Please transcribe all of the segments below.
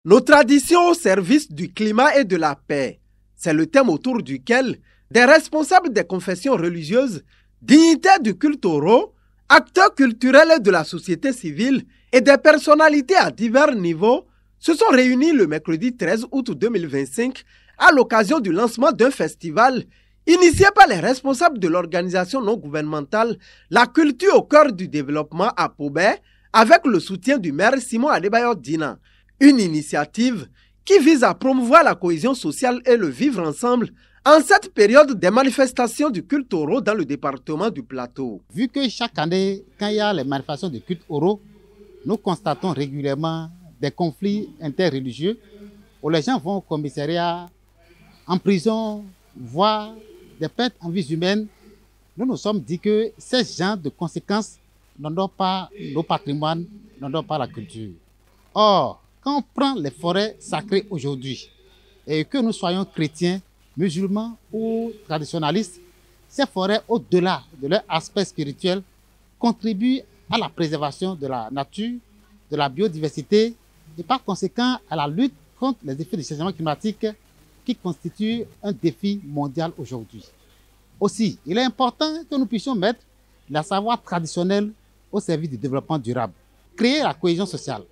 Nos traditions au service du climat et de la paix. C'est le thème autour duquel des responsables des confessions religieuses, dignitaires du culte Oro, acteurs culturels de la société civile et des personnalités à divers niveaux se sont réunis le mercredi 13 août 2025 à l'occasion du lancement d'un festival initié par les responsables de l'organisation non gouvernementale La Culture au cœur du développement à Pobé, avec le soutien du maire Simon Adebayor Dina. Une initiative qui vise à promouvoir la cohésion sociale et le vivre ensemble en cette période des manifestations du culte Oro dans le département du Plateau. Vu que chaque année, quand il y a les manifestations du culte Oro, nous constatons régulièrement des conflits interreligieux où les gens vont au commissariat, en prison, voire des pertes en vies humaines. Nous nous sommes dit que ces genres de conséquences n'endorment pas nos patrimoines, n'endorment pas la culture. Or, quand on prend les forêts sacrées aujourd'hui, et que nous soyons chrétiens, musulmans ou traditionnalistes, ces forêts, au-delà de leur aspect spirituel, contribuent à la préservation de la nature, de la biodiversité et par conséquent à la lutte contre les effets du changement climatique qui constitue un défi mondial aujourd'hui. Aussi, il est important que nous puissions mettre la savoir traditionnelle au service du développement durable, créer la cohésion sociale,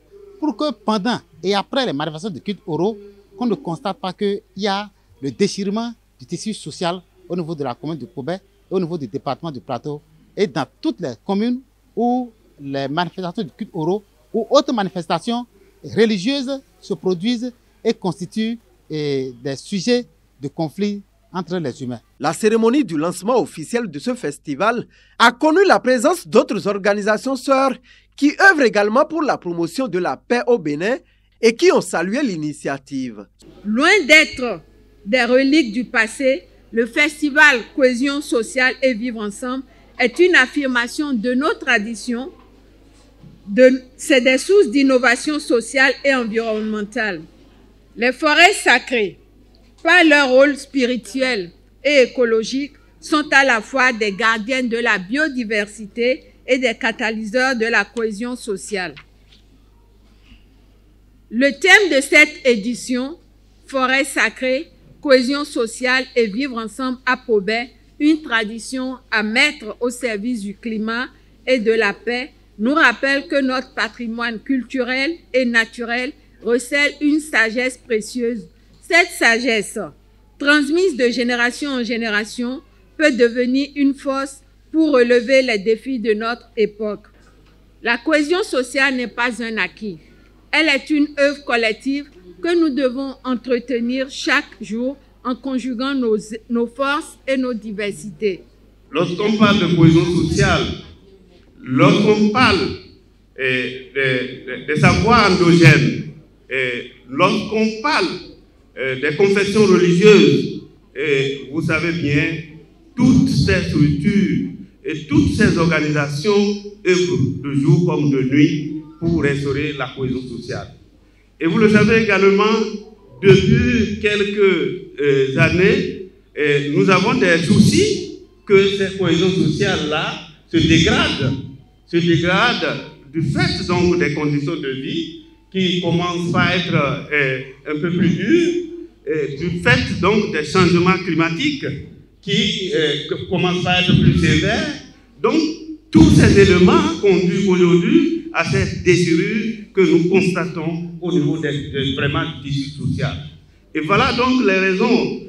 pour que pendant et après les manifestations de culte Oro, qu'on ne constate pas qu'il y a le déchirement du tissu social au niveau de la commune de Pobé et au niveau du département du Plateau et dans toutes les communes où les manifestations de culte Oro ou autres manifestations religieuses se produisent et constituent des sujets de conflit entre les humains. La cérémonie du lancement officiel de ce festival a connu la présence d'autres organisations sœurs qui œuvrent également pour la promotion de la paix au Bénin et qui ont salué l'initiative. Loin d'être des reliques du passé, le festival Cohésion sociale et Vivre ensemble est une affirmation de nos traditions. C'est des sources d'innovation sociale et environnementale. Les forêts sacrées, par leur rôle spirituel et écologique, sont à la fois des gardiennes de la biodiversité et des catalyseurs de la cohésion sociale. Le thème de cette édition, Forêts sacrées, cohésion sociale et vivre ensemble à Pobé, une tradition à mettre au service du climat et de la paix, nous rappelle que notre patrimoine culturel et naturel recèle une sagesse précieuse. Cette sagesse, transmise de génération en génération, peut devenir une force pour relever les défis de notre époque. La cohésion sociale n'est pas un acquis. Elle est une œuvre collective que nous devons entretenir chaque jour en conjuguant nos forces et nos diversités. Lorsqu'on parle de cohésion sociale, lorsqu'on parle des savoirs endogènes, lorsqu'on parle des confessions religieuses, vous savez bien, toutes ces structures et toutes ces organisations œuvrent de jour comme de nuit pour restaurer la cohésion sociale. Et vous le savez également, depuis quelques années, nous avons des soucis que cette cohésion sociale-là se dégrade du fait donc des conditions de vie qui commencent par être un peu plus dures, du fait donc des changements climatiques qui commencent par être plus sévères. Donc, tous ces éléments conduisent aujourd'hui à cette déchirure que nous constatons au niveau vraiment du tissu social. Et voilà donc les raisons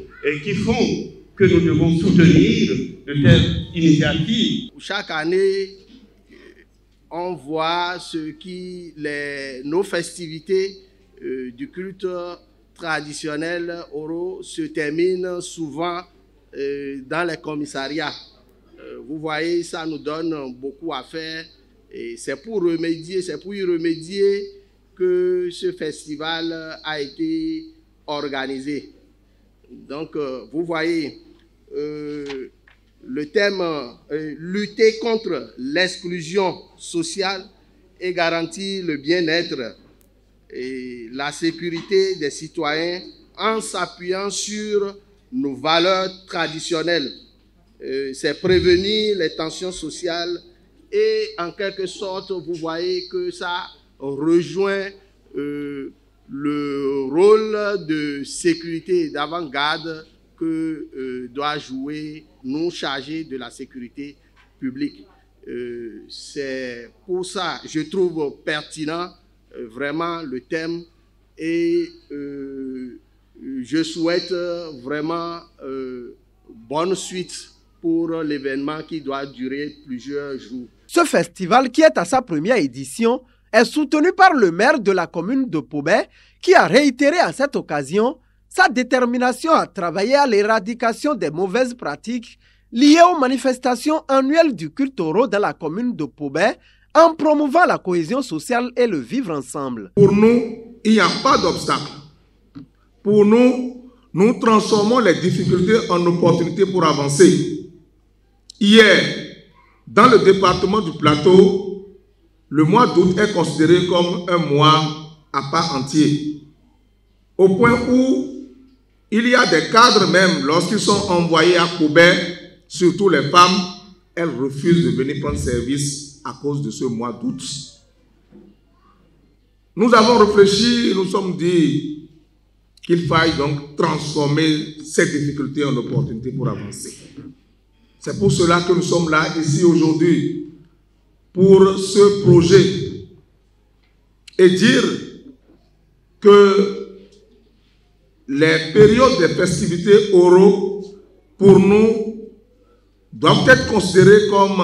qui font que nous devons soutenir de telles initiatives. Chaque année, on voit nos festivités du culte traditionnel Oro se terminent souvent dans les commissariats. Vous voyez, ça nous donne beaucoup à faire et c'est pour y remédier que ce festival a été organisé. Donc, vous voyez, le thème lutter contre l'exclusion sociale et garantir le bien-être et la sécurité des citoyens en s'appuyant sur nos valeurs traditionnelles. C'est prévenir les tensions sociales et en quelque sorte, vous voyez que ça rejoint le rôle de sécurité d'avant-garde que doit jouer nos chargés de la sécurité publique. C'est pour ça que je trouve pertinent vraiment le thème et je souhaite vraiment bonne suite pour l'événement qui doit durer plusieurs jours. Ce festival, qui est à sa première édition, est soutenu par le maire de la commune de Pobé, qui a réitéré à cette occasion sa détermination à travailler à l'éradication des mauvaises pratiques liées aux manifestations annuelles du culte taureau dans la commune de Pobé, en promouvant la cohésion sociale et le vivre ensemble. Pour nous, il n'y a pas d'obstacle. Pour nous, nous transformons les difficultés en opportunités pour avancer. Hier, dans le département du Plateau, le mois d'août est considéré comme un mois à part entier. Au point où il y a des cadres même, lorsqu'ils sont envoyés à Pobé, surtout les femmes, elles refusent de venir prendre service à cause de ce mois d'août. Nous avons réfléchi et nous sommes dit qu'il faille donc transformer ces difficultés en opportunités pour avancer. C'est pour cela que nous sommes là, ici aujourd'hui, pour ce projet et dire que les périodes des festivités oraux, pour nous, doivent être considérées comme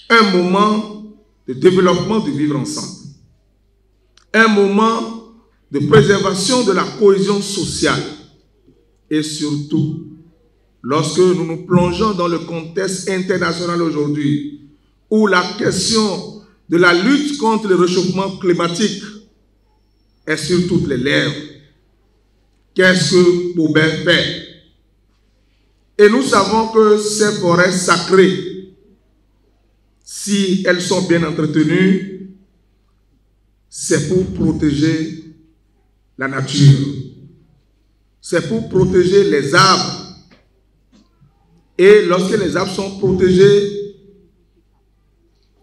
un moment de développement du vivre ensemble, un moment de préservation de la cohésion sociale et surtout, lorsque nous nous plongeons dans le contexte international aujourd'hui, où la question de la lutte contre le réchauffement climatique est sur toutes les lèvres, qu'est-ce que Pobé fait? Et nous savons que ces forêts sacrées, si elles sont bien entretenues, c'est pour protéger la nature, c'est pour protéger les arbres. Et lorsque les arbres sont protégés,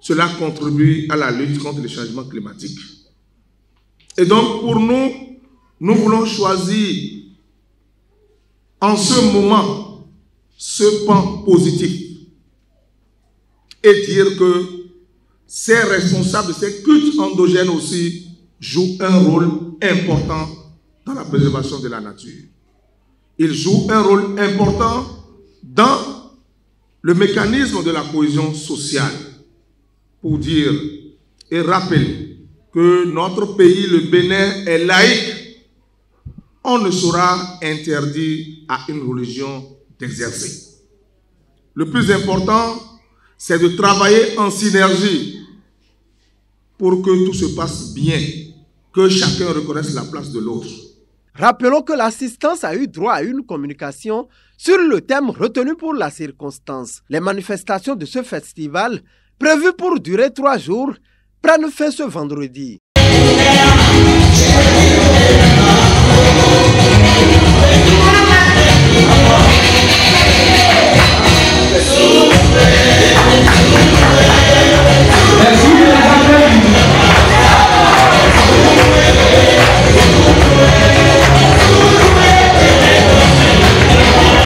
cela contribue à la lutte contre le changement climatique. Et donc pour nous, nous voulons choisir en ce moment ce pan positif et dire que ces responsables de ces cultes endogènes aussi jouent un rôle important dans la préservation de la nature. Ils jouent un rôle important dans le mécanisme de la cohésion sociale pour dire et rappeler que notre pays, le Bénin, est laïque. On ne saura interdire à une religion d'exercer. Le plus important, c'est de travailler en synergie pour que tout se passe bien, que chacun reconnaisse la place de l'autre. Rappelons que l'assistance a eu droit à une communication sur le thème retenu pour la circonstance. Les manifestations de ce festival, prévues pour durer 3 jours, prennent fin ce vendredi.